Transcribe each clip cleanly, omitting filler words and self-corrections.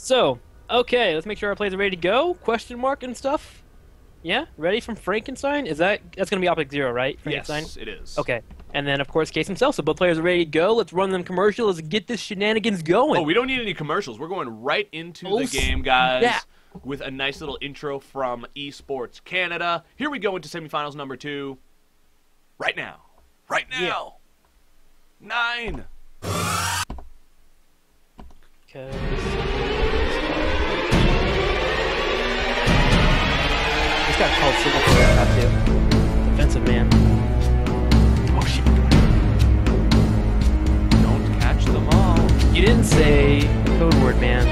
So, okay, let's make sure our plays are ready to go. Question mark and stuff. Yeah, ready from Frankenstein? That's gonna be OpTiKzErO, right? Frankenstein? Yes, it is. Okay. And then of course Kayce himself, so both players are ready to go. Let's run them commercial. Let's get this shenanigans Oh, going. we don't need any commercials. We're going right into Oh, the game, guys, yeah. with a nice little intro from Esports Canada. Here we go into semifinals number 2. Right now. Right now. 9. Okay. This got called single player that too. Defensive man. Oh shit. Don't catch them all. You didn't say the code word, man.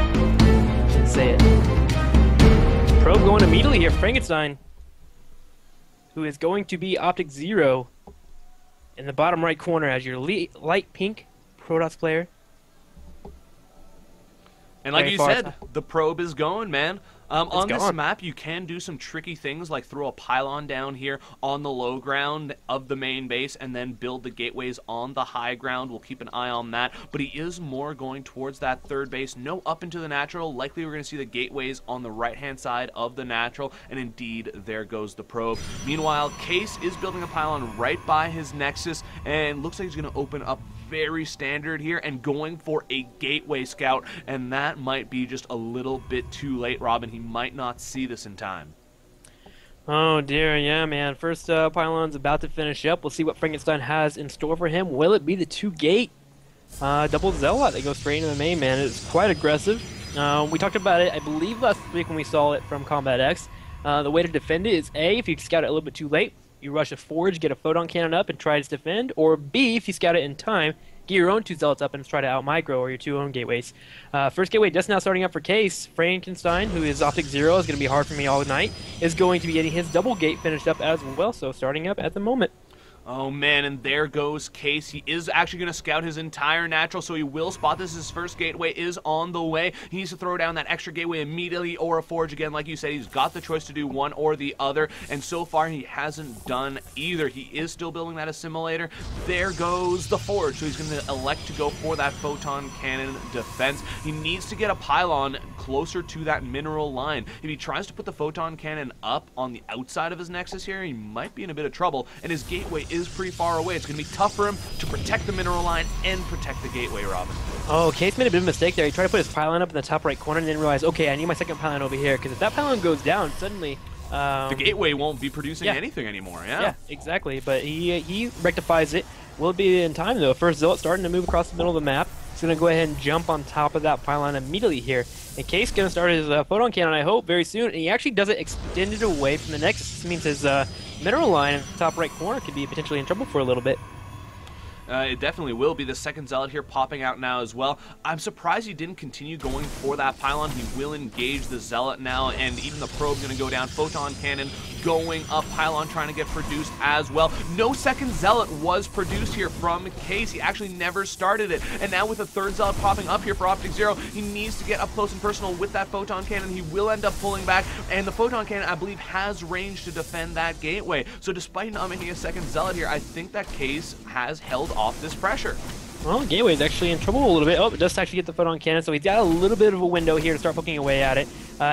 You didn't say it. Probe going immediately here, Frankenstein, who is going to be OpTiKzErO in the bottom right corner as your light pink Protoss player. And like Very you far said, the probe is going, man. On this gone. map, you can do some tricky things like throw a pylon down here on the low ground of the main base and then build the gateways on the high ground. We'll keep an eye on that. But he is more going towards that third base. No up into the natural. Likely we're going to see the gateways on the right-hand side of the natural. And indeed, there goes the probe. Meanwhile, Kayce is building a pylon right by his nexus and looks like he's going to open up very standard here and going for a gateway scout, and that might be just a little bit too late, Robin. He might not see this in time. Oh dear, yeah, man. First pylon's about to finish up. We'll see what Frankenstein has in store for him. Will it be the 2-gate double zealot that goes straight into the main, man? It's quite aggressive. We talked about it, I believe, last week when we saw it from Combat X. The way to defend it is A, if you scout it a little bit too late, you rush a forge, get a photon cannon up, and try to defend. Or B, if you scout it in time, get your own 2 zealots up and try to out-micro or your 2 own gateways. First gateway just now starting up for Kayce. Frankenstein, who is OpTiKzErO, is going to be hard for me all night, is going to be getting his double gate finished up as well, so starting up at the moment. Oh man, and there goes Kayce. He is actually going to scout his entire natural, so he will spot this. His first gateway is on the way. He needs to throw down that extra gateway immediately or a forge again. Like you said, he's got the choice to do one or the other, and so far he hasn't done either. He is still building that assimilator. There goes the forge, so he's going to elect to go for that photon cannon defense. He needs to get a pylon closer to that mineral line. If he tries to put the photon cannon up on the outside of his nexus here, he might be in a bit of trouble, and his gateway is pretty far away. It's going to be tough for him to protect the mineral line and protect the gateway, Robin. Oh, Kayce made a bit of a mistake there. He tried to put his pylon up in the top right corner and then realized, okay, I need my second pylon over here, because if that pylon goes down, suddenly... the gateway won't be producing anything anymore, Yeah, exactly, but he rectifies it. Will it be in time, though? First Zealot starting to move across the middle of the map. He's going to go ahead and jump on top of that pylon immediately here. And Kayce going to start his photon cannon, I hope, very soon. And he actually does it extended away from the nexus. This means his mineral line in the top right corner could be potentially in trouble for a little bit. It definitely will be. The second zealot here popping out now as well. I'm surprised he didn't continue going for that pylon. He will engage the zealot now, and even the probe's going to go down. Photon cannon going up. Pylon trying to get produced as well. No second zealot was produced here from Kayce. He actually never started it. And now with a third zealot popping up here for OpTiKzErO, he needs to get up close and personal with that photon cannon. He will end up pulling back, and the photon cannon, I believe, has range to defend that gateway. So despite not making a second zealot here, I think that Kayce has held off this pressure. Well, Gateway's actually in trouble a little bit. Oh, it does actually get the photon cannon, so he's got a little bit of a window here to start poking away at it.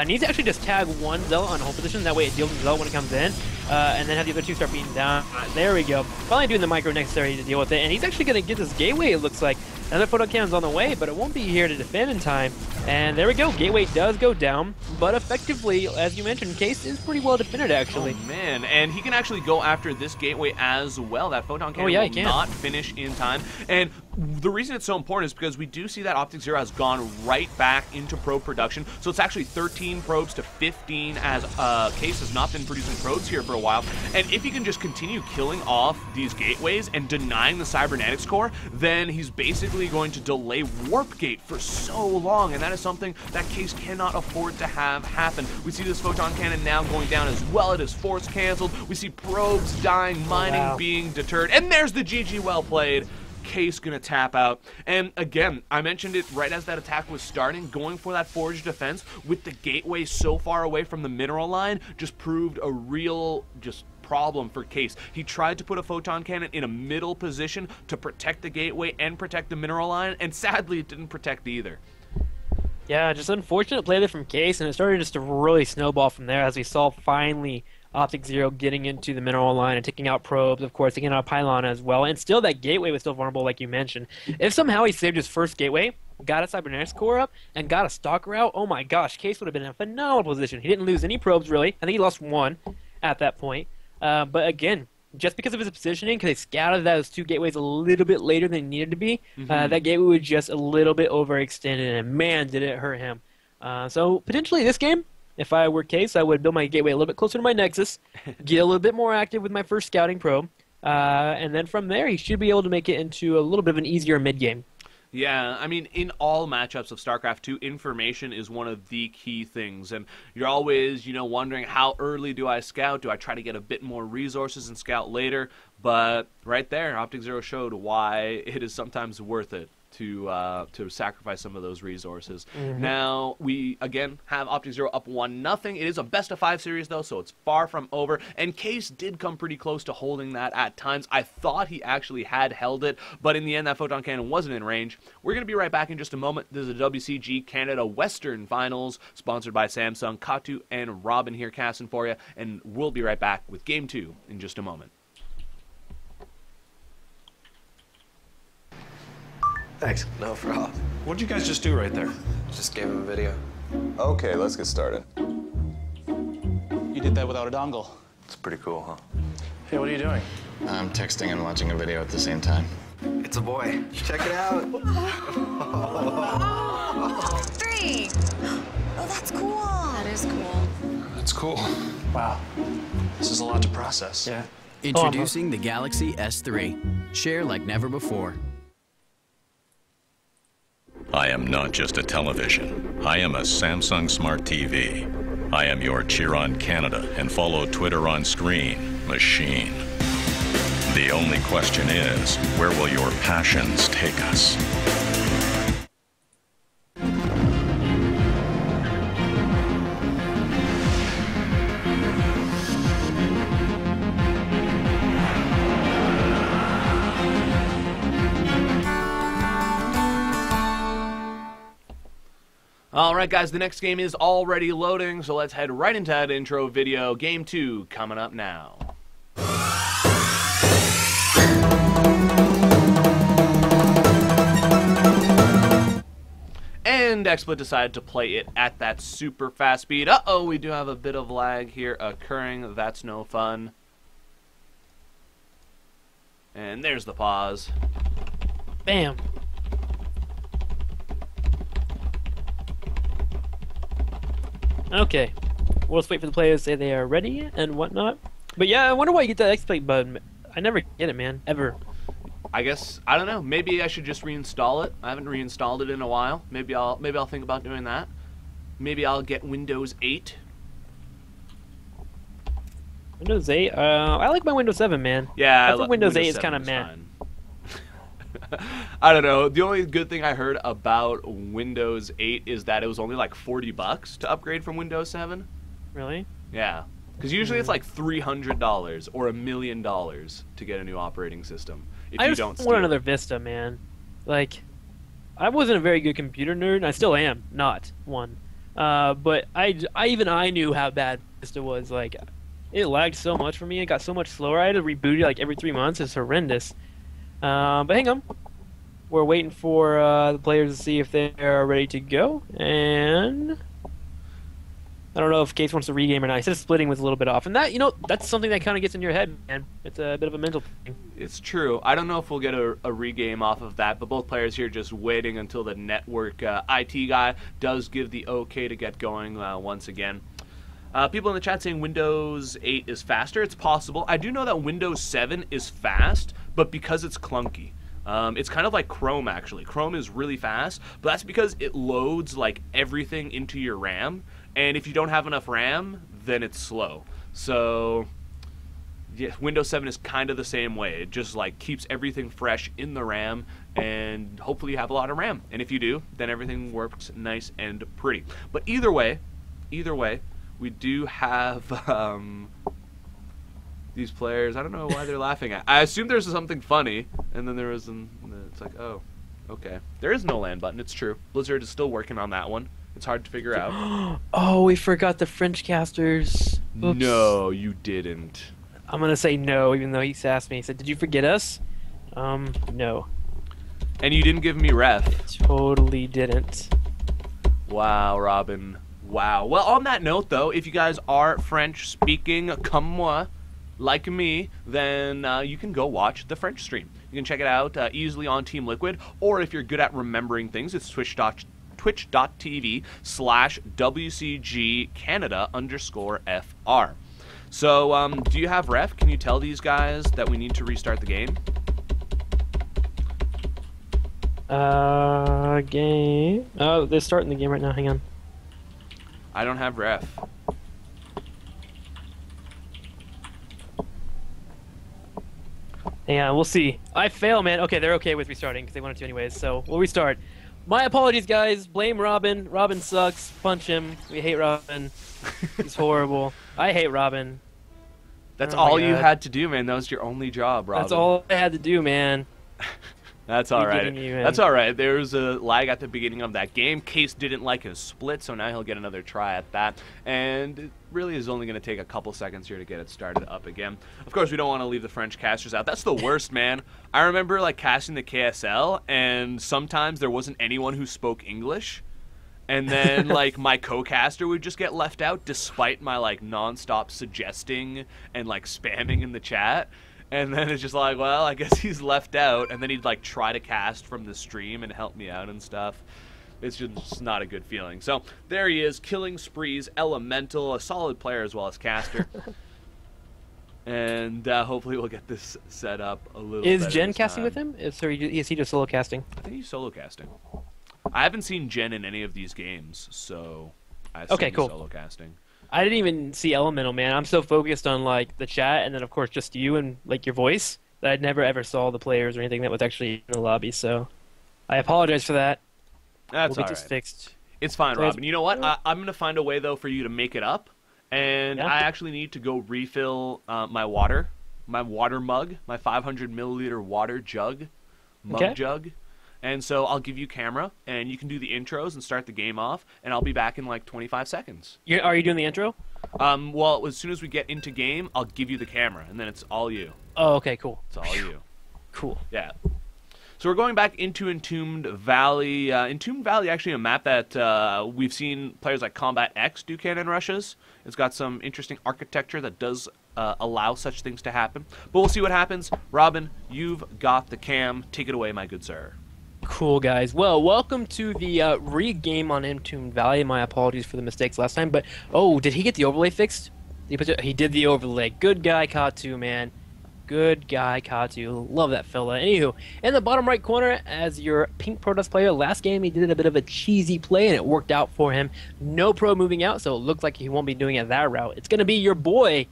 Needs to actually just tag one zealot on hold position, that way it deals with the zealot when it comes in, and then have the other 2 start beating down. There we go. Finally doing the micro necessary to deal with it, and he's actually going to get this Gateway, it looks like. Another photon cannon's on the way, but it won't be here to defend in time. And there we go. Gateway does go down, but effectively, as you mentioned, Kayce is pretty well defended, actually. Oh, man. And he can actually go after this gateway as well. That photon cannon will not finish in time. And the reason it's so important is because we do see that OpTiKzErO has gone right back into probe production. So it's actually 13 probes to 15 as Kayce has not been producing probes here for a while. And if he can just continue killing off these gateways and denying the cybernetics core, then he's basically going to delay warp gate for so long, and that is something that Kayce cannot afford to have happen. We see this photon cannon now going down as well. It is force canceled. We see probes dying, mining being deterred, and there's the GG. Well played. Kayce gonna tap out. And again, I mentioned it right as that attack was starting, going for that forge defense with the gateway so far away from the mineral line just proved a real problem for Kayce. He tried to put a photon cannon in a middle position to protect the gateway and protect the mineral line, and sadly it didn't protect either. Yeah, just unfortunate play there from Kayce, and it started just to really snowball from there as we saw finally OpTiKzErO getting into the mineral line and taking out probes, of course, taking out pylon as well. And still, that gateway was still vulnerable, like you mentioned. If somehow he saved his first gateway, got a cybernetics core up, and got a stalker out, oh my gosh, Kayce would have been in a phenomenal position. He didn't lose any probes, really. I think he lost one at that point. But again, just because of his positioning, because they scouted those two gateways a little bit later than it needed to be, that gateway was just a little bit overextended, and man, did it hurt him. So potentially this game, if I were Kayce, I would build my gateway a little bit closer to my Nexus, get a little bit more active with my first scouting probe, and then from there he should be able to make it into a little bit of an easier mid game. Yeah, I mean, in all matchups of StarCraft 2, information is one of the key things, and you're always, wondering how early do I scout? Do I try to get a bit more resources and scout later? But right there, OpTiKzErO showed why it is sometimes worth it to sacrifice some of those resources. Now, we, again, have OpTiKzErO up 1-0. It is a best-of-5 series, though, so it's far from over. And Kayce did come pretty close to holding that at times. I thought he actually had held it, but in the end, that photon cannon wasn't in range. We're going to be right back in just a moment. This is the WCG Canada Western Finals, sponsored by Samsung. Katu and Robin here casting for you, and we'll be right back with Game 2 in just a moment. Thanks. No problem. What'd you guys just do right there? Just gave him a video. Okay, let's get started. You did that without a dongle. It's pretty cool, huh? Hey, what are you doing? I'm texting and watching a video at the same time. It's a boy. Check it out. 3. Oh, that's cool. That is cool. That's cool. Wow. This is a lot to process. Yeah. Introducing the Galaxy S3. Share like never before. I am not just a television. I am a Samsung Smart TV. I am your cheer on Canada and follow Twitter on screen machine. The only question is, where will your passions take us? Alright guys, the next game is already loading, so let's head right into that intro video. Game 2 coming up now. And XSplit decided to play it at that super fast speed. Uh-oh, we do have a bit of lag here occurring. That's no fun. And there's the pause. Bam. Okay, we'll just wait for the players to say they are ready and whatnot. But yeah, I wonder why you get that exploit button. I never get it, man, ever. I guess, I don't know, maybe I should just reinstall it. I haven't reinstalled it in a while. Maybe I'll think about doing that. Maybe I'll get Windows 8. Windows 8? I like my Windows 7, man. Yeah, I think Windows 8 is kind of meh. I don't know. The only good thing I heard about Windows 8 is that it was only like $40 to upgrade from Windows 7. Really? Yeah. Because usually it's like $300 or $1 million to get a new operating system. If I you just don't want another Vista, man. Like, I wasn't a very good computer nerd, and I still am not one. But I knew how bad Vista was. Like, it lagged so much for me. It got so much slower. I had to reboot it like every 3 months. It's horrendous. But hang on. We're waiting for the players to see if they're ready to go. And I don't know if Kayce wants to regame or not. He said splitting was a little bit off. And that, that's something that kind of gets in your head, man. It's a bit of a mental thing. It's true. I don't know if we'll get a regame off of that, but both players here just waiting until the network IT guy does give the okay to get going once again. People in the chat saying Windows 8 is faster. It's possible. I do know that Windows 7 is fast, but because it's clunky. It's kind of like Chrome, actually. Chrome is really fast, but that's because it loads like everything into your RAM, and if you don't have enough RAM, then it's slow. So yeah, Windows 7 is kind of the same way. It just like keeps everything fresh in the RAM, and hopefully you have a lot of RAM. And if you do, then everything works nice and pretty. But either way, we do have these players. I don't know why they're laughing at. I assume there's something funny, and then it's like, oh, okay. There is no land button. It's true. Blizzard is still working on that one. It's hard to figure out. Oh, we forgot the French casters. Oops. No, you didn't. I'm gonna say no, even though he asked me. He said, "Did you forget us?" No. And you didn't give me ref. Totally didn't. Wow, Robin. Wow. Well, on that note, though, if you guys are French-speaking, comme moi, like me, then you can go watch the French stream. You can check it out easily on Team Liquid, or if you're good at remembering things, it's twitch.tv/WCG Canada_FR. So, do you have ref? Can you tell these guys that we need to restart the game? Game. Oh, they're starting the game right now. Hang on. I don't have ref. Yeah, we'll see. I fail, man. Okay, they're okay with restarting because they wanted to anyways, so we'll restart. My apologies, guys. Blame Robin. Robin sucks. Punch him. We hate Robin. He's horrible. I hate Robin. That's all you had to do, man. That was your only job, Robin. That's all I had to do, man. That's all right. That's all right. There was a lag at the beginning of that game. Kayce didn't like his split, so now he'll get another try at that. And it really is only going to take a couple seconds here to get it started up again. Of course, we don't want to leave the French casters out. That's the worst, man. I remember like casting the KSL, and sometimes there wasn't anyone who spoke English. And then like my co-caster would just get left out despite my like non-stop suggesting and like spamming in the chat. And then it's just like, well, I guess he's left out. And then he'd like try to cast from the stream and help me out and stuff. It's just not a good feeling. So there he is, killing sprees, elemental, a solid player as well as caster. And hopefully we'll get this set up a little bit. Is Jen casting with him? Is he just solo casting? I think he's solo casting. I haven't seen Jen in any of these games, so I assume he's solo casting. I didn't even see Elemental, man. I'm so focused on like the chat and then of course just you and like your voice that I never ever saw the players or anything that was actually in the lobby. So I apologize for that. That's we'll all get this right. fixed. It's fine, Robin. You know what? I'm gonna find a way though for you to make it up, and Yeah. I actually need to go refill my water mug, my 500 milliliter water jug, jug. And so I'll give you camera, and you can do the intros and start the game off, and I'll be back in like 25 seconds. Are you doing the intro? Well, as soon as we get into game, I'll give you the camera, and then it's all you. Oh, okay, cool. It's all you. Cool. Yeah. So we're going back into Entombed Valley. Entombed Valley, actually a map that we've seen players like Combat X do cannon rushes. It's got some interesting architecture that does allow such things to happen. But we'll see what happens. Robin, you've got the cam. Take it away, my good sir. Cool, guys. Well, welcome to the re-game on Entombed Valley. My apologies for the mistakes last time, but oh, did he get the overlay fixed? He did the overlay. Good guy, Katu, man. Good guy, Katu. Love that fella. Anywho, in the bottom right corner, as your pink Protoss player, last game he did a bit of a cheesy play, and it worked out for him. No pro moving out, so it looks like he won't be doing it that route. It's going to be your boy,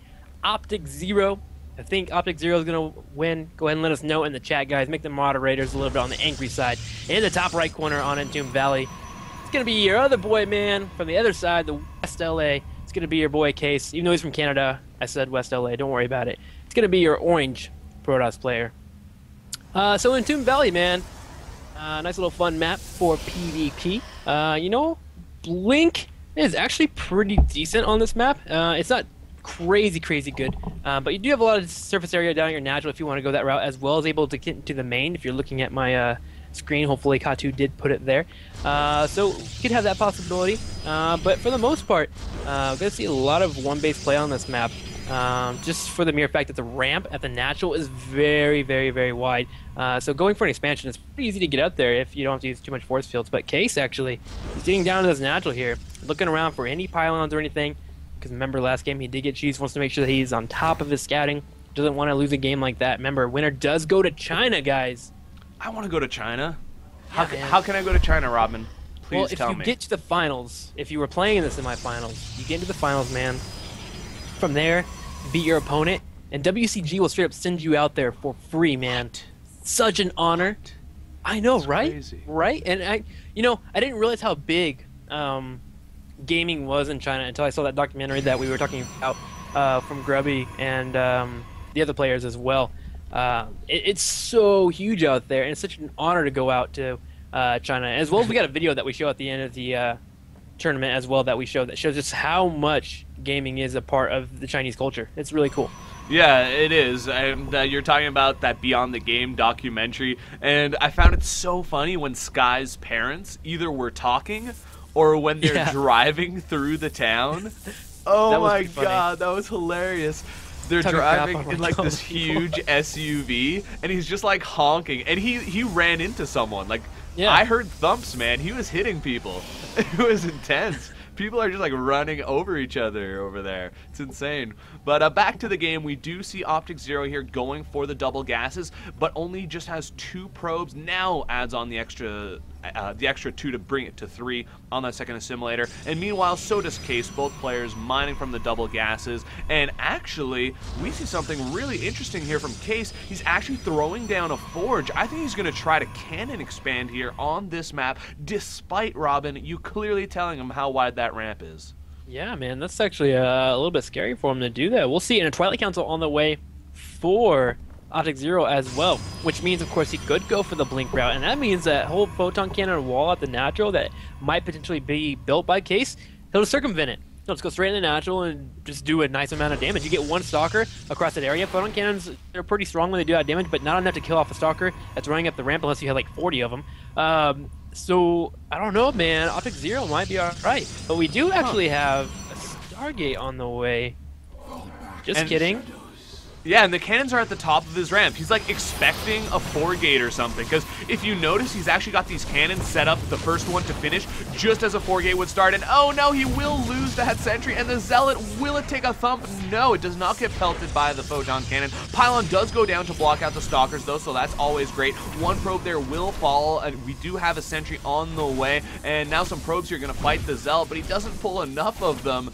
OpTiKzErO. I think OpTiKzErO is going to win. Go ahead and let us know in the chat, guys. Make the moderators a little bit on the angry side. In the top right corner on Entombed Valley, it's going to be your other boy, man, from the other side, the West LA. It's going to be your boy, Kayce. Even though he's from Canada, I said West LA. Don't worry about it. It's going to be your orange Protoss player. So Entombed Valley, man. Nice little fun map for PvP. You know, Blink is actually pretty decent on this map. It's not crazy good, but you do have a lot of surface area down your natural if you want to go that route, as well as able to get into the main. If you're looking at my screen, hopefully Katu did put it there, so you could have that possibility, but for the most part we're gonna see a lot of one base play on this map, just for the mere fact that the ramp at the natural is very wide, so going for an expansion is pretty easy to get out there if you don't have to use too much force fields. But Kayce actually is getting down to this natural here, looking around for any pylons or anything. Because remember, last game he did get cheese. Wants to make sure that he's on top of his scouting. Doesn't want to lose a game like that. Remember, winner does go to China, guys. I want to go to China. Yeah, how can I go to China, Robin? Please tell me. Well, if you get to the finals, if you were playing in the semifinals, you get into the finals, man. From there, beat your opponent, and WCG will straight up send you out there for free, man. What? Such an honor. I know, that's right? Crazy. Right? And I didn't realize how big gaming was in China until I saw that documentary that we were talking about from Grubby and the other players as well. It's so huge out there, and it's such an honor to go out to China. As well as we got a video that we show at the end of the tournament as well that we showed that shows just how much gaming is a part of the Chinese culture. It's really cool. Yeah, it is. And you're talking about that Beyond the Game documentary, and I found it so funny when Sky's parents either were talking or when they're driving through the town. Oh my god, that was hilarious. They're driving in like this huge SUV, and he's just like honking, and he ran into someone. Like, I heard thumps, man. He was hitting people. It was intense. People are just like running over each other over there. It's insane. But back to the game, we do see OpTiKzErO here going for the double gases, but only just has 2 probes. Now adds on the extra 2 to bring it to 3 on that second assimilator. And meanwhile, so does Kayce, both players mining from the double gases. And actually, we see something really interesting here from Kayce. He's actually throwing down a forge. I think he's going to try to cannon expand here on this map, despite, Robin, you clearly telling him how wide that ramp is. Yeah, man, that's actually a little bit scary for him to do that. We'll see. And a Twilight Council on the way for OpTiKzErO as well, which means, of course, he could go for the blink route, and that means that whole photon cannon wall at the natural that might potentially be built by Kayce, he'll just circumvent it. He'll just go straight in the natural and just do a nice amount of damage. You get 1 stalker across that area. Photon cannons, they're pretty strong when they do that damage, but not enough to kill off a stalker that's running up the ramp unless you have like 40 of them. So, I don't know, man. OpTiKzErO might be alright. But we do actually have a Stargate on the way. Just kidding. Yeah, and the cannons are at the top of his ramp. He's like expecting a 4-gate or something, because if you notice, he's actually got these cannons set up, the first one to finish, just as a 4-gate would start, and oh no, he will lose that sentry, and the Zealot, will it take a thump? No, it does not get pelted by the photon cannon. Pylon does go down to block out the stalkers though, so that's always great. 1 probe there will fall, and we do have a sentry on the way, and now some probes here are going to fight the Zealot, but he doesn't pull enough of them.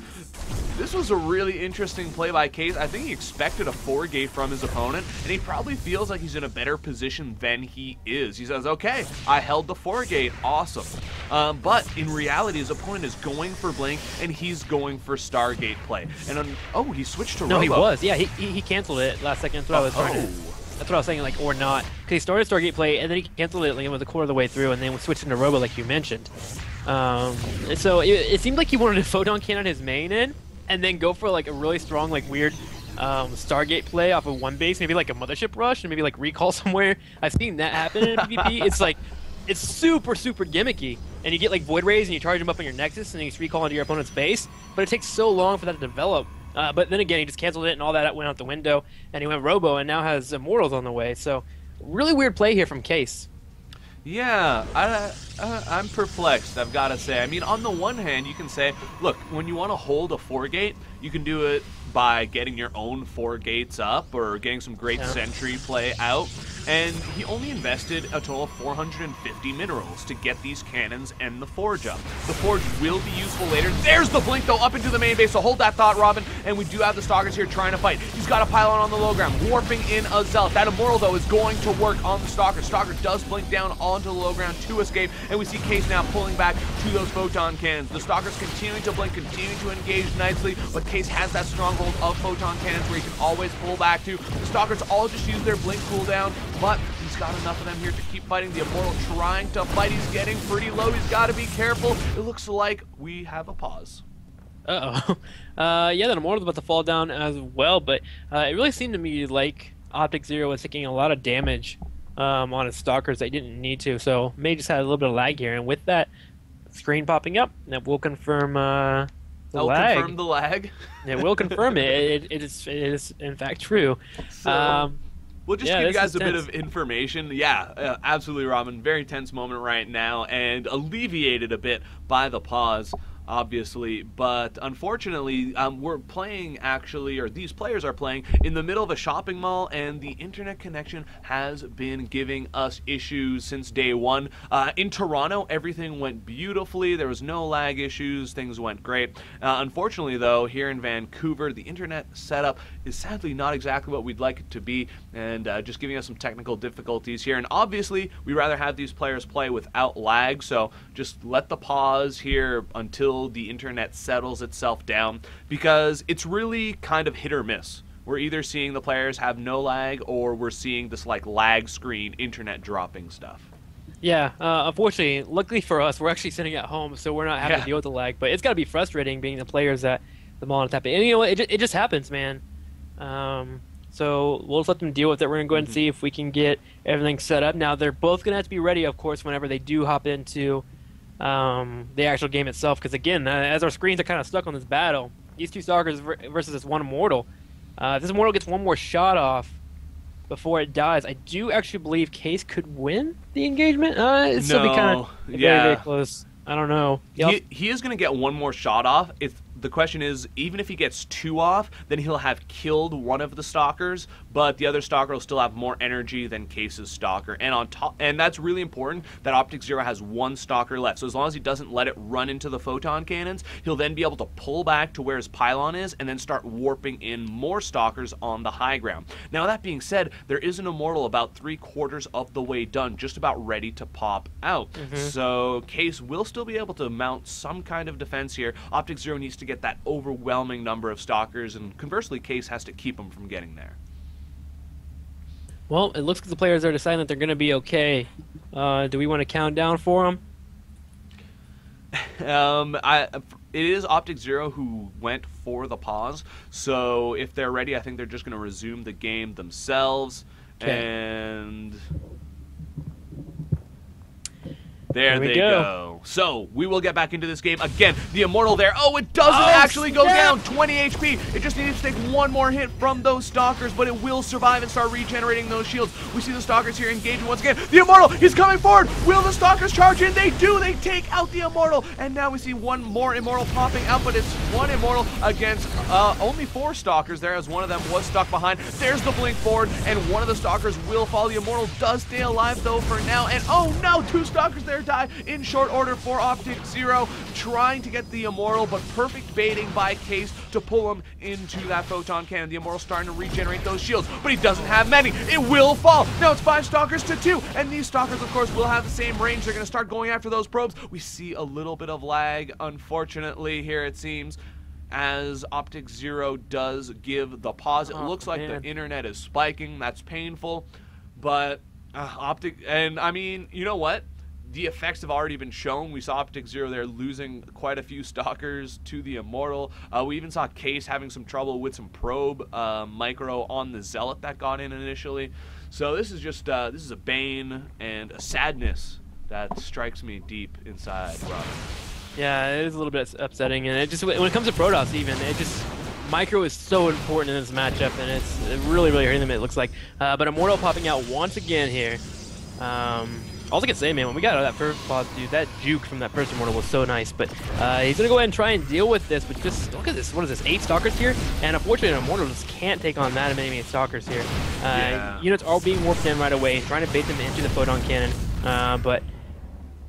This was a really interesting play by Kayce. I think he expected a 4-gate from his opponent, and he probably feels like he's in a better position than he is. He says, okay, I held the 4-gate, awesome. But in reality, his opponent is going for Blink, and he's going for Stargate play. And oh, he switched to Robo. No, he was. Yeah, he canceled it last second. That's what I was trying to... That's what I was saying, like, or not. Because he started Stargate play, and then he canceled it like, with a quarter of the way through, and then switched into Robo, like you mentioned. So it seemed like he wanted to photon cannon his main in, and then go for like a really strong, like weird Stargate play off of 1 base, maybe like a Mothership Rush, and maybe like recall somewhere. I've seen that happen in PvP. It's like, it's super gimmicky, and you get like Void Rays and you charge them up on your Nexus, and you just recall into your opponent's base, but it takes so long for that to develop. But then again, he just canceled it, and all that went out the window, and he went Robo, and now has Immortals on the way. So, really weird play here from Kayce. Yeah, I'm perplexed, I've got to say. I mean, on the one hand, you can say, look, when you want to hold a 4-gate, you can do it by getting your own 4 gates up or getting some great sentry play out. And he only invested a total of 450 minerals to get these cannons and the forge up. The forge will be useful later. There's the blink, though, up into the main base, so hold that thought, Robin. And we do have the stalkers here trying to fight. He's got a pylon on the low ground, warping in a Zealot. That Immortal, though, is going to work on the stalker. Stalker does blink down onto the low ground to escape, and we see Kayce now pulling back to those photon cannons. The stalkers continuing to blink, continuing to engage nicely, but Kayce has that stronghold of photon cannons where he can always pull back to. The stalkers all just use their blink cooldown, but he's got enough of them here to keep fighting. The Immortal trying to fight. He's getting pretty low. He's got to be careful. It looks like we have a pause. Uh-oh. Yeah, that Immortal's about to fall down as well, but it really seemed to me like OpTiKzErO was taking a lot of damage on his stalkers that he didn't need to, so may just had a little bit of lag here, and with that screen popping up, that will confirm the lag. Confirm the lag? It will confirm it. It is in fact true. So, we'll just give you guys a bit of information. Yeah, absolutely, Robin. Very tense moment right now, and alleviated a bit by the pause, obviously, but unfortunately, we're playing actually, or these players are playing in the middle of a shopping mall, and the internet connection has been giving us issues since day one. In Toronto, everything went beautifully. There was no lag issues. Things went great. Unfortunately, though, here in Vancouver, the internet setup is sadly not exactly what we'd like it to be, and just giving us some technical difficulties here. And obviously, we'd rather have these players play without lag, so just let the pause here until the internet settles itself down, because it's really kind of hit or miss. We're either seeing the players have no lag, or we're seeing this like lag screen internet dropping stuff. Yeah, unfortunately, luckily for us, we're actually sitting at home, so we're not having to deal with the lag. But it's got to be frustrating being the players that the ball on tap. And you know what? It just happens, man. So we'll just let them deal with it. We're gonna go ahead and see if we can get everything set up. Now they're both gonna have to be ready, of course, whenever they do hop into the actual game itself. Because again, as our screens are kind of stuck on this battle, these two stalkers versus this one immortal. If this immortal gets one more shot off before it dies, I do actually believe Kayce could win the engagement. It'd still be kind of very, very close. I don't know. He is going to get one more shot off. The question is, even if he gets 2 off, then he'll have killed one of the stalkers, but the other stalker will still have more energy than Kayce's stalker. And on top, and that's really important that OpTiKzErO has 1 stalker left. So as long as he doesn't let it run into the photon cannons, he'll then be able to pull back to where his pylon is and then start warping in more stalkers on the high ground. Now that being said, there is an immortal about 3/4 of the way done, just about ready to pop out. So Kayce will still be able to mount some kind of defense here. OpTiKzErO needs to get that overwhelming number of stalkers, and conversely, Kayce has to keep them from getting there. Well, it looks like the players are deciding that they're going to be okay. Do we want to count down for them? It is OpTiKzErO who went for the pause, so if they're ready, I think they're just going to resume the game themselves. And there they go. So, we will get back into this game. Again, the Immortal there. Oh, it doesn't actually go down. 20 HP. It just needs to take one more hit from those Stalkers, but it will survive and start regenerating those shields. We see the Stalkers here engaging once again. The Immortal, he's coming forward. Will the Stalkers charge in? They do. They take out the Immortal. And now we see one more Immortal popping out, but it's one Immortal against only 4 Stalkers there, as one of them was stuck behind. There's the blink forward, and one of the Stalkers will fall. The Immortal does stay alive, though, for now. And oh no, 2 Stalkers there die in short order for OpTiKzErO, trying to get the Immortal, but perfect baiting by Kayce to pull him into that photon cannon. The Immortal's starting to regenerate those shields, but he doesn't have many. It will fall. Now it's 5 Stalkers to 2, and these Stalkers, of course, will have the same range. They're going to start going after those probes. We see a little bit of lag, unfortunately, here it seems, as OpTiKzErO does give the pause. It looks like the internet is spiking. That's painful, but and I mean, you know what? The effects have already been shown. We saw OpTiKzErO there losing quite a few Stalkers to the Immortal. We even saw Kayce having some trouble with some probe micro on the Zealot that got in initially. So this is just this is a bane and a sadness that strikes me deep inside, Robin. Yeah, it is a little bit upsetting, and it just, when it comes to Protoss even, it just, micro is so important in this matchup, and it's really, really hurting them, it looks like. But Immortal popping out once again here. All I can say, man, when we got out of that first pause, dude, that juke from that first Immortal was so nice. But he's going to go ahead and try and deal with this, but just look at this. What is this, 8 Stalkers here? And unfortunately, an Immortal just can't take on that many Stalkers here. Units are being warped in right away, trying to bait them into the photon cannon. But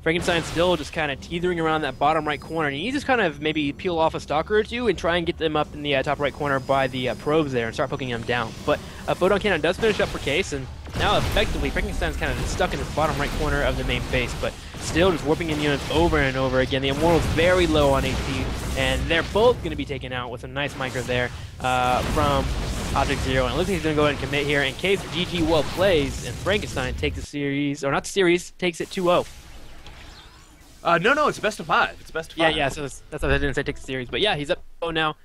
Frankenstein's still just kind of teetering around that bottom right corner. And you just kind of maybe peel off a Stalker or 2 and try and get them up in the top right corner by the probes there and start poking them down. But a photon cannon does finish up for Kayce, and now effectively Frankenstein's kind of stuck in this bottom right corner of the main base, but still just warping in units over and over again. The Immortal's very low on HP, and they're both going to be taken out with some nice micro there from OpTiKzErO. And it looks like he's going to go ahead and commit here, and Kayce GG well plays, and Frankenstein takes the series, or not the series, takes it 2-0. No, it's best of 5. It's best of 5. Yeah, so that's what I didn't say take the series. But yeah, he's up 0 now.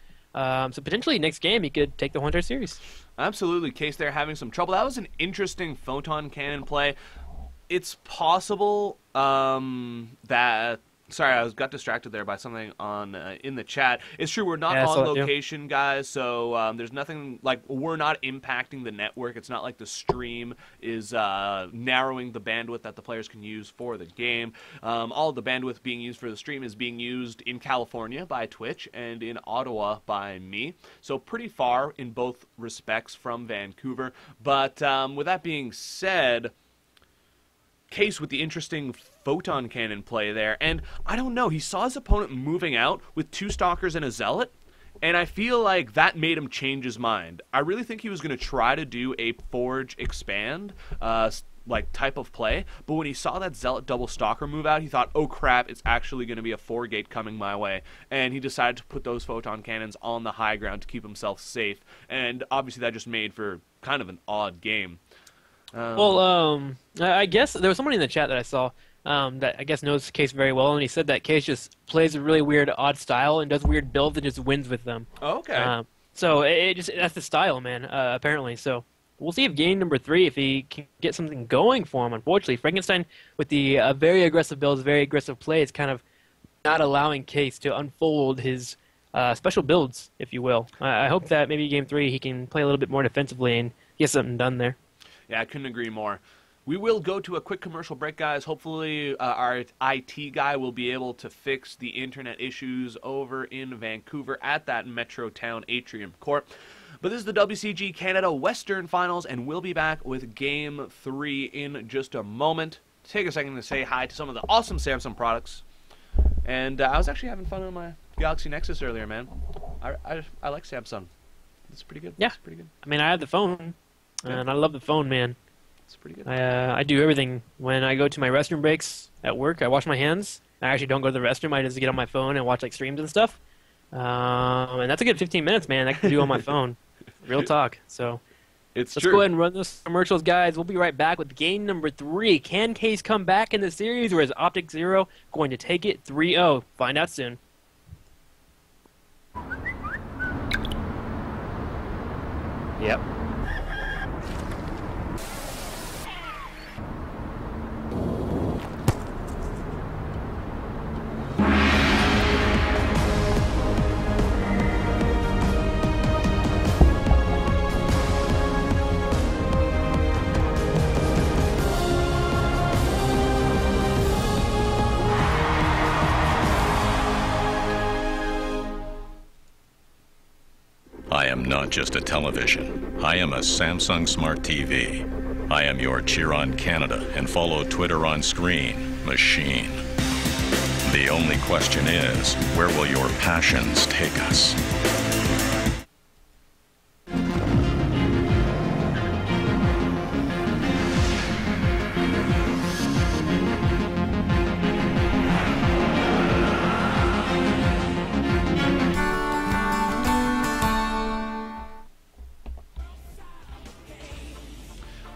So potentially next game he could take the Hunter series. Absolutely. Kayce there having some trouble. That was an interesting photon cannon play. It's possible that... Sorry, I got distracted there by something on in the chat. It's true, we're not on location, guys, so there's nothing, like, we're not impacting the network. It's not like the stream is narrowing the bandwidth that the players can use for the game. All of the bandwidth being used for the stream is being used in California by Twitch and in Ottawa by me. So pretty far in both respects from Vancouver. But with that being said, Kayce with the interesting photon cannon play there, and I don't know, he saw his opponent moving out with 2 Stalkers and a Zealot, and I feel like that made him change his mind. I really think he was going to try to do a Forge Expand like type of play, but when he saw that Zealot double Stalker move out, he thought, oh crap, it's actually going to be a 4-gate coming my way, and he decided to put those photon cannons on the high ground to keep himself safe, and obviously that just made for kind of an odd game. I guess there was somebody in the chat that I saw that I guess knows Kayce very well, and he said that Kayce just plays a really weird, odd style and does weird builds and just wins with them. Oh, okay. So that's the style, man. Apparently, so we'll see if game number 3 if he can get something going for him. Unfortunately, Frankenstein with the very aggressive builds, very aggressive plays, kind of not allowing Kayce to unfold his special builds, if you will. I hope that maybe game 3 he can play a little bit more defensively and get something done there. Yeah, I couldn't agree more. We will go to a quick commercial break, guys. Hopefully our IT guy will be able to fix the internet issues over in Vancouver at that Metro Town Atrium Court. But this is the WCG Canada Western Finals, and we'll be back with Game 3 in just a moment. Take a second to say hi to some of the awesome Samsung products. And I was actually having fun on my Galaxy Nexus earlier, man. I like Samsung. It's pretty good. Yeah. It's pretty good. I mean, I have the phone, and I love the phone, man. It's pretty good. I do everything. When I go to my restroom breaks at work, I wash my hands. I actually don't go to the restroom. I just get on my phone and watch like streams and stuff. And that's a good 15 minutes, man. I can do on my phone. Real talk. So let's go ahead and run those commercials, guys. We'll be right back with game number 3. Can Kayce come back in the series, or is OpTiKzErO going to take it 3-0? Find out soon. Yep. I am not just a television. I am a Samsung Smart TV. I am your cheer on Canada and follow Twitter on screen machine. The only question is, where will your passions take us?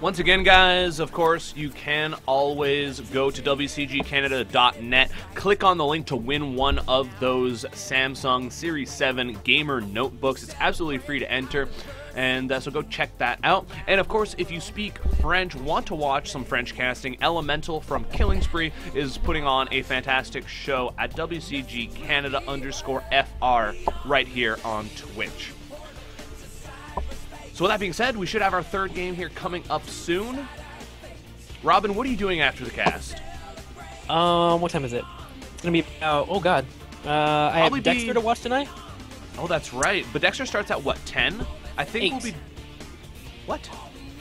Once again, guys, of course, you can always go to WCGCanada.net, click on the link to win one of those Samsung Series 7 gamer notebooks. It's absolutely free to enter, and so go check that out. And of course, if you speak French, want to watch some French casting, Elemental from Killing Spree is putting on a fantastic show at WCG_Canada_FR right here on Twitch. So with that being said, we should have our third game here coming up soon. Robin, what are you doing after the cast? What time is it? It's gonna be oh god. I have Dexter to watch tonight. Oh, that's right. But Dexter starts at what, 10? I think 8. we'll be. What?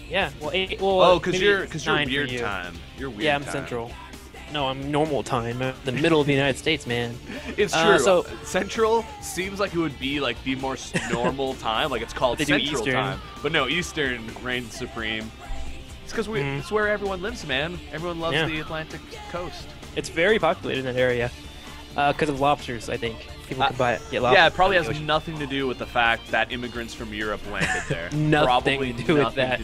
Yeah. Well, 8. Well, because you're weird time. You're weird. Yeah, I'm time. Central. No, I'm normal time. I'm the middle of the United States, man. It's true. So Central seems like it would be like the more normal time. Like it's called Central time. But no, Eastern reigns supreme. It's because it's where everyone lives, man. Everyone loves the Atlantic coast. It's very populated in that area because of lobsters, I think. People could get lobsters. Yeah, it probably has nothing to do with the fact that immigrants from Europe landed there. Nothing to do with that.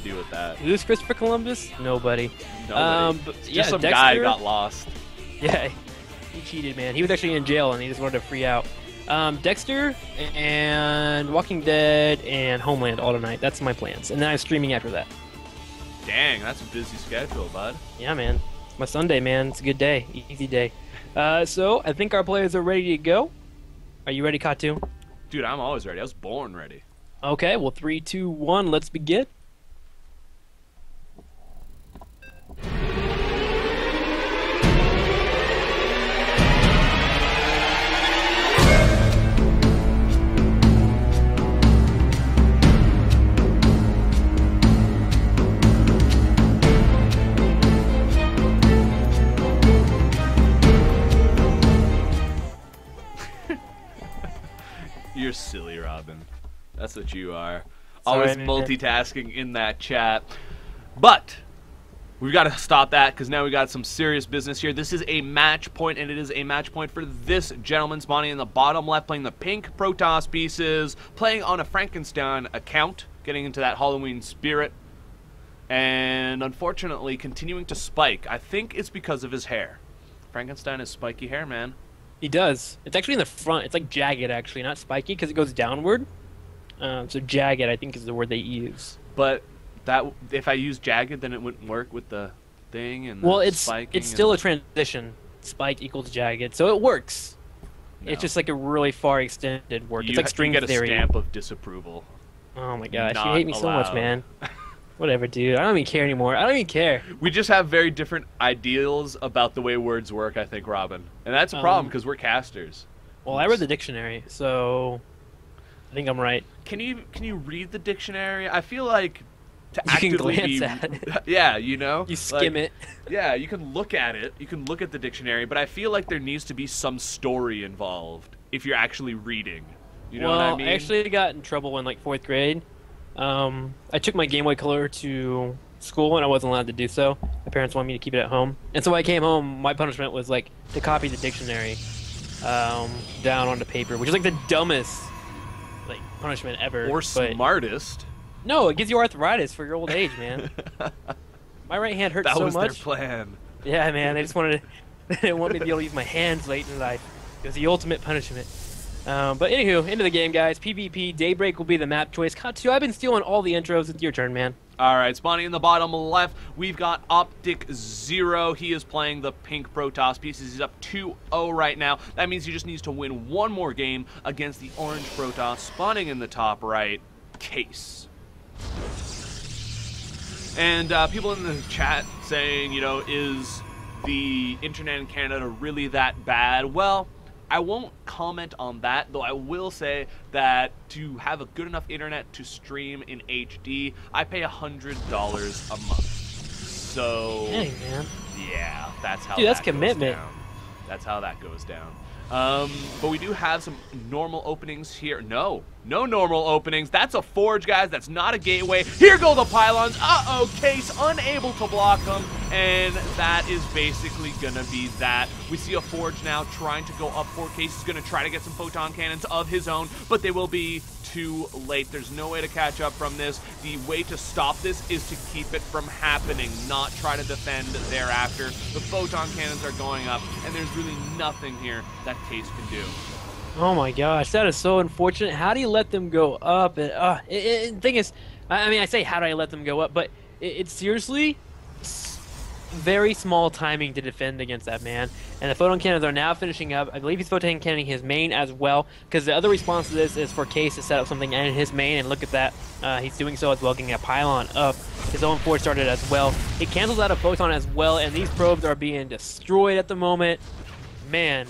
Who's Christopher Columbus? Nobody. Just some Dexter, guy got lost. Yeah, he cheated, man. He was actually in jail and he just wanted to free out. Dexter and Walking Dead and Homeland all tonight. That's my plans. And then I'm streaming after that. Dang, that's a busy schedule, bud. Yeah, man. It's my Sunday, man. It's a good day. Easy day. So I think our players are ready to go. Are you ready, Katu? Dude, I'm always ready. I was born ready. Okay, well, 3, 2, 1, let's begin. You're silly, Robin. That's what you are. Sorry, Always multitasking in that chat. But we've got to stop that because now we got some serious business here. This is a match point, and it is a match point for this gentleman spawning in the bottom left, playing the pink Protoss pieces, playing on a Frankenstein account, getting into that Halloween spirit. and unfortunately continuing to spike. I think it's because of his hair. Frankenstein has spiky hair, man. He does. It's actually in the front. It's like jagged, actually, not spiky, because it goes downward. So jagged, I think, is the word they use. But that if I use jagged, then it wouldn't work with the thing and well, the it's still a transition. Spike equals jagged, so it works. No. It's just like a really far extended work. It's like string theory. You get a stamp of disapproval. Oh my gosh, you hate me so much, man. Whatever, dude. I don't even care anymore. I don't even care. We just have very different ideals about the way words work, I think, Robin. And that's a problem because we're casters. Well, I read the dictionary, so I think I'm right. Can you read the dictionary? I feel like to you actively can glance at it. Yeah, you know? You skim it. Yeah, you can look at it. You can look at the dictionary, but I feel like there needs to be some story involved if you're actually reading. You know what I mean? I actually got in trouble in like 4th grade. I took my Game Boy Color to school and I wasn't allowed to do so. My parents wanted me to keep it at home. And so when I came home, my punishment was like to copy the dictionary down onto paper, which is like the dumbest like punishment ever. Or smartest. No, it gives you arthritis for your old age, man. My right hand hurts so much. That was their plan. Yeah, man. They just wanted they didn't want me to be able to use my hands late in life. It was the ultimate punishment. But anywho, into the game, guys. PvP, Daybreak will be the map choice. Katsu, I've been stealing all the intros. It's your turn, man. All right, spawning in the bottom left, we've got OpTiKzErO. He is playing the pink Protoss pieces. He's up 2-0 right now. That means he just needs to win one more game against the orange Protoss. Spawning in the top right, Kayce. And people in the chat saying, you know, is the internet in Canada really that bad? Well, I won't comment on that, though I will say that to have a good enough internet to stream in HD, I pay $100 a month. So, dang, man. Yeah, that's how Dude, that's that commitment. goes down. That's how that goes down. But we do have some normal openings here. No normal openings. That's a forge, guys. That's not a gateway. Here go the pylons. Uh-oh, Kayce unable to block them. And that is basically gonna be that. We see a forge now trying to go up for Kayce. He's gonna try to get some photon cannons of his own, but they will be too late. There's no way to catch up from this. The way to stop this is to keep it from happening, not try to defend thereafter. The photon cannons are going up, and there's really nothing here that Kayce can do. Oh my gosh, that is so unfortunate. How do you let them go up? And the thing is, I mean, I say how do I let them go up, but it's seriously very small timing to defend against that man. And the photon cannons are now finishing up. I believe he's photon cannoning his main as well, because the other response to this is for Kayce to set up something in his main, and look at that. He's doing so as well, getting a pylon up. His own forge started as well. It cancels out a photon as well, and these probes are being destroyed at the moment. Man,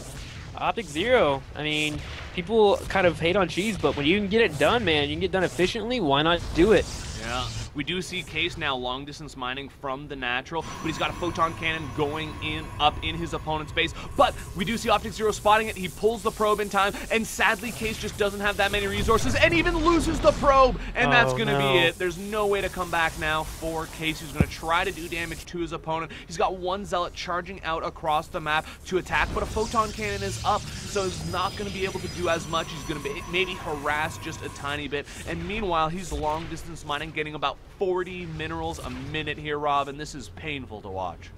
OpTiKzErO, I mean, people kind of hate on cheese, but when you can get it done, man, you can get done efficiently, why not do it? Yeah. We do see Kayce now long distance mining from the natural, but he's got a photon cannon going up in his opponent's base. But we do see OpTiKzErO spotting it. He pulls the probe in time, and sadly Kayce just doesn't have that many resources and even loses the probe. And that's going to be it. There's no way to come back now for Kayce, who's going to try to do damage to his opponent. He's got one zealot charging out across the map to attack, but a photon cannon is up, so he's not going to be able to do as much. He's going to maybe harass just a tiny bit. And meanwhile, he's long distance mining, getting about 40 minerals a minute here, Rob, and this is painful to watch.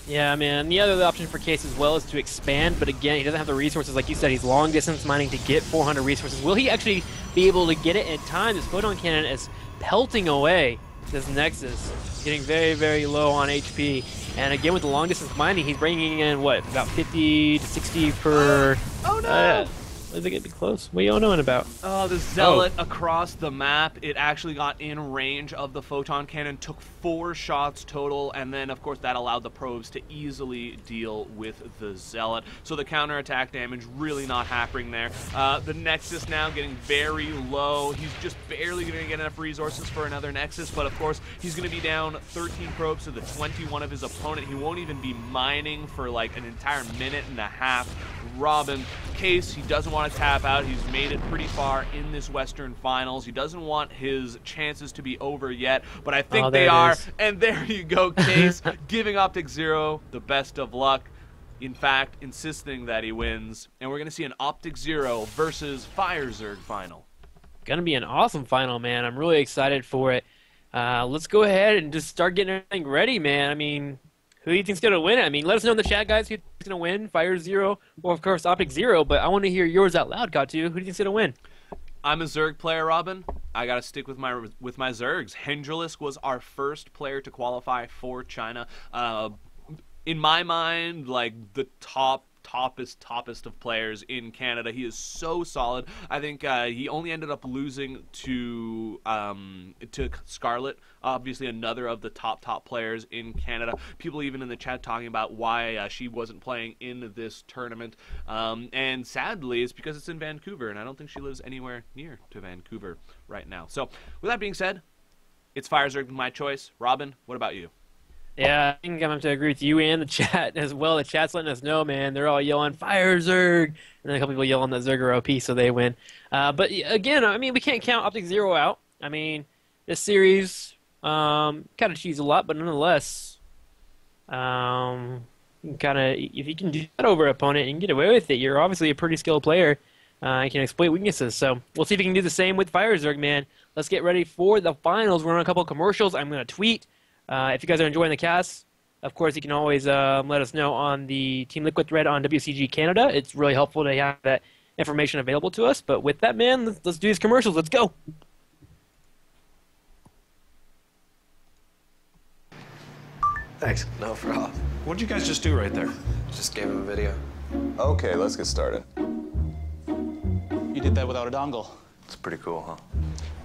Yeah, man. The other option for Kayce as well is to expand, but again, he doesn't have the resources. Like you said, he's long distance mining to get 400 resources. Will he actually be able to get it in time? This photon cannon is pelting away this Nexus, getting very, very low on HP. And again, with the long distance mining, he's bringing in, what, about 50 to 60 per... Oh, no! I think it'd be close. What are y'all knowing about? Oh, the zealot across the map. It actually got in range of the photon cannon, took 4 shots total, and then, of course, that allowed the probes to easily deal with the zealot. So the counterattack damage really not happening there. The Nexus now getting very low. He's just barely going to get enough resources for another Nexus, but, of course, he's going to be down 13 probes to the 21 of his opponent. He won't even be mining for, like, an entire minute and a half. Robin, Kayce, he doesn't want to tap out. He's made it pretty far in this Western Finals. He doesn't want his chances to be over yet, but I think they are. And there you go, Kayce, giving OpTiKzErO the best of luck. In fact, insisting that he wins. And we're going to see an OpTiKzErO versus FireZerg final. Gonna be an awesome final, man. I'm really excited for it. Let's go ahead and just start getting everything ready, man. I mean, who do you think's gonna win? I mean, let us know in the chat, guys, who's gonna win, FireZero or of course OpTiKzErO. But I want to hear yours out loud, Katu. Who do you think's gonna win? I'm a Zerg player, Robin. I gotta stick with my Zergs. Hendrilisk was our first player to qualify for China. In my mind, like the toppest of players in Canada. He is so solid. I think he only ended up losing to Scarlet, obviously another of the top players in Canada. People even in the chat talking about why she wasn't playing in this tournament. And sadly, it's because it's in Vancouver, and I don't think she lives anywhere near to Vancouver right now. So with that being said, it's FireZerg my choice. Robin, what about you? Yeah, I think I'm going to agree with you and the chat as well. The chat's letting us know, man. They're all yelling, FireZerg! And then a couple people yelling that Zerg are OP, so they win. But again, I mean, we can't count OpTiKzErO out. I mean, this series kind of cheats a lot, but nonetheless, kind of, if you can do that over an opponent and get away with it, you're obviously a pretty skilled player and can exploit weaknesses. So we'll see if we can do the same with FireZerg, man. Let's get ready for the finals. We're on a couple of commercials. I'm going to tweet. If you guys are enjoying the cast, of course, you can always let us know on the Team Liquid thread on WCG Canada. It's really helpful to have that information available to us. But with that, man, let's do these commercials. Let's go. Thanks. No problem. What did you guys just do right there? Just gave him a video. Okay, let's get started. You did that without a dongle. It's pretty cool, huh?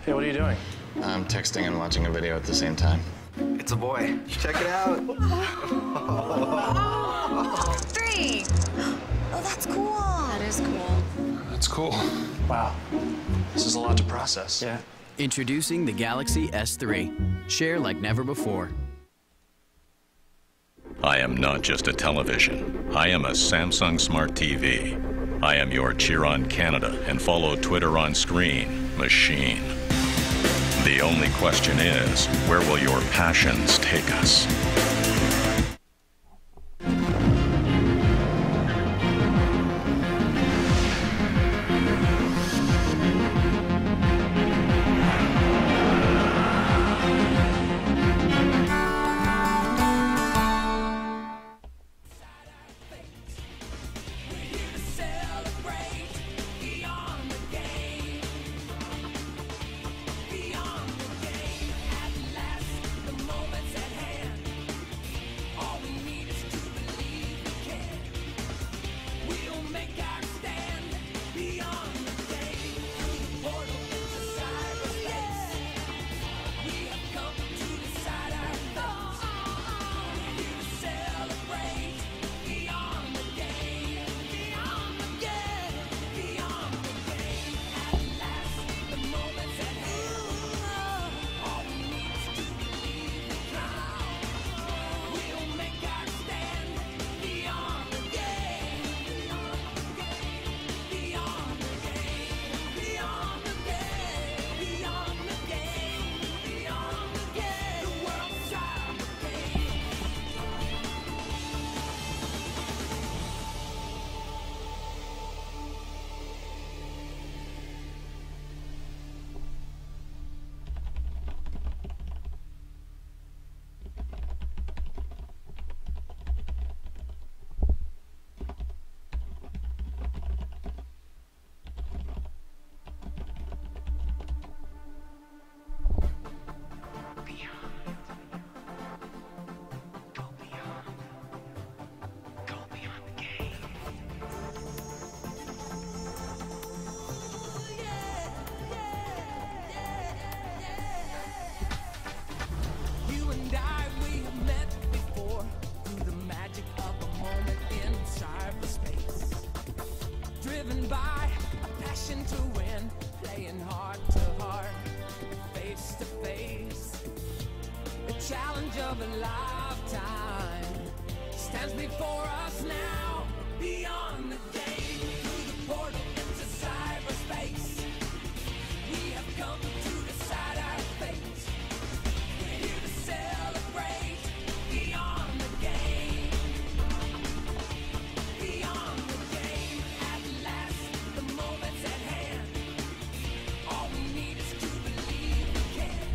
Hey, what are you doing? I'm texting and watching a video at the same time. It's a boy. Check it out. 3. Oh, that's cool. That is cool. That's cool. Wow. This is a lot to process. Yeah. Introducing the Galaxy S3. Share like never before. I am not just a television. I am a Samsung Smart TV. I am your cheer on Canada and follow Twitter on screen machine. The only question is, where will your passions take us? challenge of a lifetime stands before us now. Beyond the game, through the portal into cyberspace, we have come to decide our fate. We're here to celebrate beyond the game. Beyond the game, at last, the moment's at hand. All we need is to believe we can.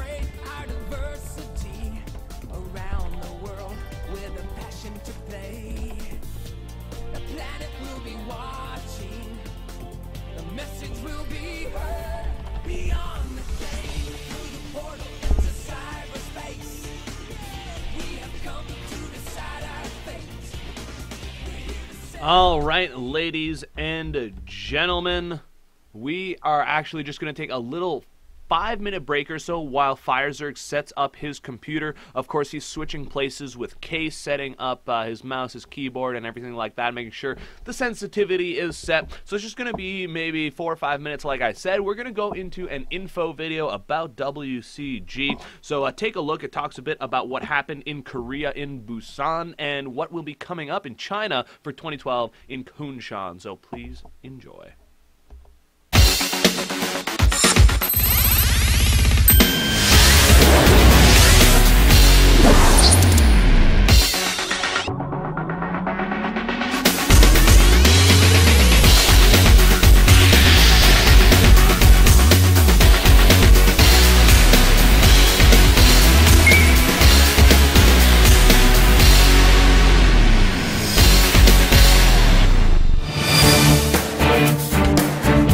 celebrate our diversity around the world with a passion to play. The planet will be watching, the message will be heard beyond the game, through the portal into cyberspace. We have come to decide our fate. All right, ladies and gentlemen, we are actually just going to take a little 5-minute break or so while FireZerg sets up his computer. Of course, he's switching places with Kayce, setting up his mouse, his keyboard, and everything like that, making sure the sensitivity is set. So it's just going to be maybe 4 or 5 minutes, like I said. We're going to go into an info video about WCG. So take a look. It talks a bit about what happened in Korea, in Busan, and what will be coming up in China for 2012 in Kunshan. So please enjoy.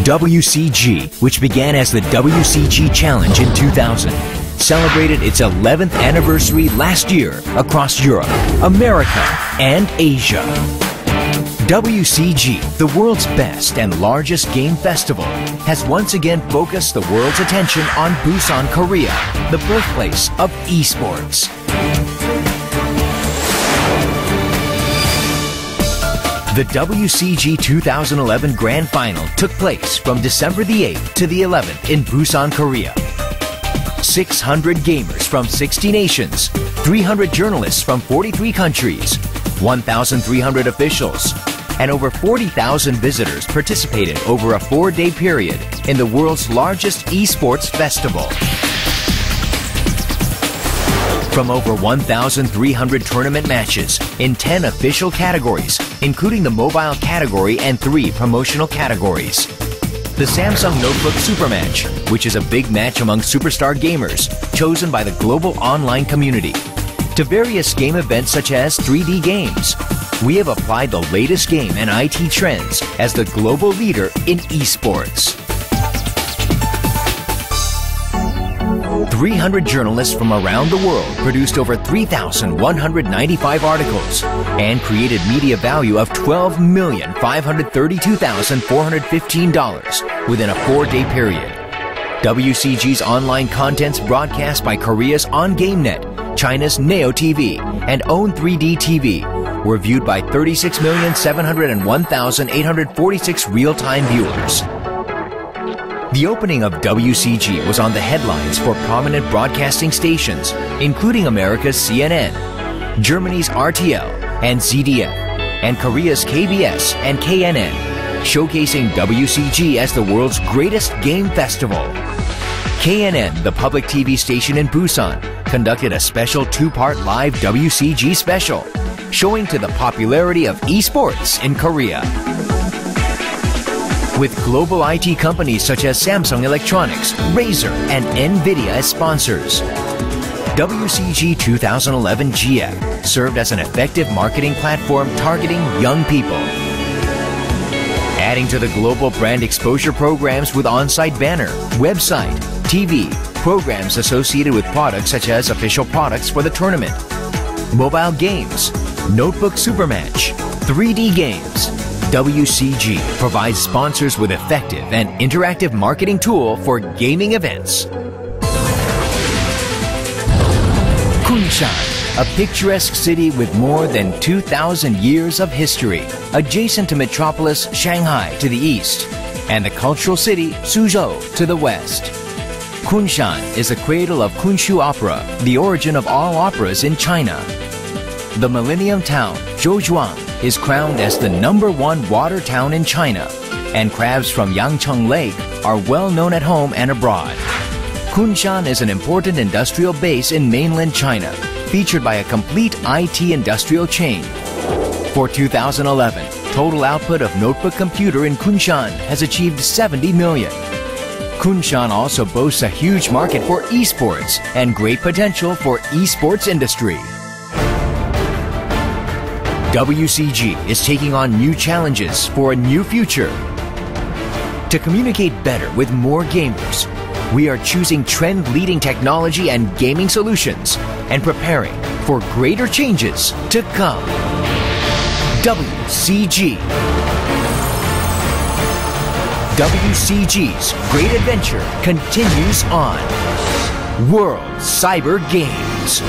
WCG, which began as the WCG Challenge in 2000, celebrated its 11th anniversary last year across Europe, America, and Asia. WCG, the world's best and largest game festival, has once again focused the world's attention on Busan, Korea, the birthplace of esports. The WCG 2011 Grand Final took place from December the 8th to the 11th in Busan, Korea. 600 gamers from 60 nations, 300 journalists from 43 countries, 1,300 officials, and over 40,000 visitors participated over a 4-day period in the world's largest esports festival. From over 1,300 tournament matches in 10 official categories, including the mobile category and 3 promotional categories. The Samsung Notebook Super Match, which is a big match among superstar gamers, chosen by the global online community. To various game events such as 3D games. We have applied the latest game and IT trends as the global leader in esports. 300 journalists from around the world produced over 3,195 articles and created media value of $12,532,415 within a 4-day period. WCG's online contents broadcast by Korea's OnGameNet, China's Neo TV, and Own 3D TV were viewed by 36,701,846 real-time viewers. The opening of WCG was on the headlines for prominent broadcasting stations, including America's CNN, Germany's RTL and ZDF, and Korea's KBS and KNN, showcasing WCG as the world's greatest game festival. KNN, the public TV station in Busan, conducted a special 2-part live WCG special, showing to the popularity of esports in Korea. With global IT companies such as Samsung Electronics, Razer, and Nvidia as sponsors. WCG 2011 GF served as an effective marketing platform targeting young people. Adding to the global brand exposure programs with on-site banner, website, TV, programs associated with products such as official products for the tournament, mobile games, notebook supermatch, 3D games. WCG provides sponsors with effective and interactive marketing tool for gaming events. Kunshan, a picturesque city with more than 2,000 years of history, adjacent to metropolis Shanghai to the east, and the cultural city Suzhou to the west. Kunshan is the cradle of Kunshu Opera, the origin of all operas in China. The Millennium Town, Zhouzhuang, is crowned as the #1 water town in China, and crabs from Yangcheng Lake are well known at home and abroad. Kunshan is an important industrial base in mainland China, featured by a complete IT industrial chain. For 2011, total output of notebook computer in Kunshan has achieved 70 million. Kunshan also boasts a huge market for esports and great potential for esports industry. WCG is taking on new challenges for a new future. To communicate better with more gamers, we are choosing trend-leading technology and gaming solutions and preparing for greater changes to come. WCG. WCG's great adventure continues on. World Cyber Games.